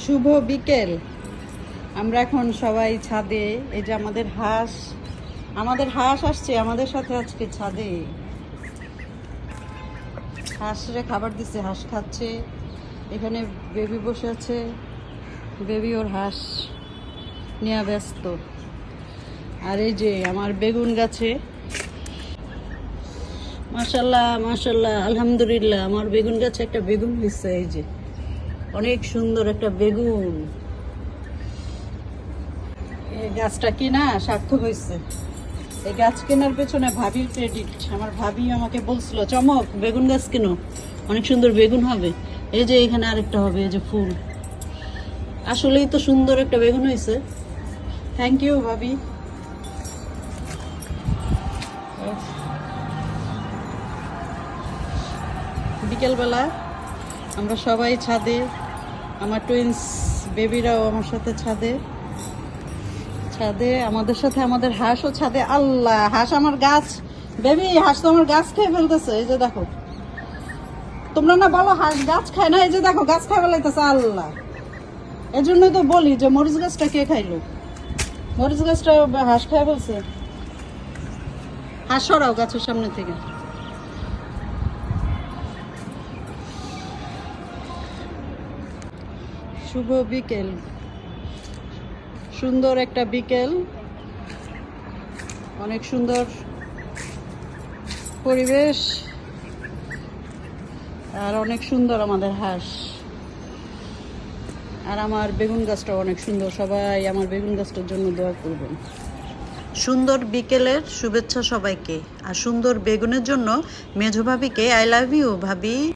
শুভ বিকেল। আমরা এখন সবাই ছাদে। এই যে আমাদের হাঁস আসছে আমাদের সাথে আজকে ছাদে। হাঁসরে খাবার দিচ্ছে, হাঁস খাচ্ছে। এখানে বেবি বসে আছে, বেবি ওর হাঁস নিয়ে ব্যস্ত। আর এই যে আমার বেগুন গাছে, মাশাল্লাহ মাশাল্লাহ আলহামদুলিল্লাহ, আমার বেগুন গাছে একটা বেগুন হয়েছে। এই যে অনেক সুন্দর একটা বেগুন। এই গাছটা কিনা সার্থক হয়েছে। এই গাছ কেনার পেছনে ভাবির ক্রেডিট। আমার ভাবি আমাকে বলছিল, চমক বেগুন গাছ কেনো, অনেক সুন্দর বেগুন হবে। এই যে এখানে আরেকটা হবে, এই যে ফুল। আসলেই তো সুন্দর একটা বেগুন হয়েছে। থ্যাংক ইউ ভাবি। বিকেলবেলা আমরা সবাই ছাদে, আমার টুইন্স বেবিরাও আমার সাথে ছাদে। আমাদের সাথে আমাদের হাঁসও ছাদে। আল্লাহ, হাঁস আমার গাছ, বেবি হাঁস তো আমার গাছ খেয়ে ফেলতেছে। এই যে দেখো, তোমরা না বলো হাঁস গাছ খায় না, এই যে দেখো গাছ খাই ফেলাইতেছে। আল্লাহ, এই জন্যই তো বলি যে মরিচ গাছটা কে খাইলো। মরিচ গাছটা হাঁস খাই ফেলছে। হাঁস সরাও গাছের সামনে থেকে। শুভ বিকেল, সুন্দর একটা বিকেল, অনেক সুন্দর পরিবেশ, আর অনেক সুন্দর আমাদের হাঁস। আর আমার বেগুন গাছটা অনেক সুন্দর। সবাই আমার বেগুন গাছটার জন্য দোয়া করবেন। সুন্দর বিকেলের শুভেচ্ছা সবাইকে। আর সুন্দর বেগুনের জন্য মেজো ভাবিকে আই লাভ ইউ ভাবি।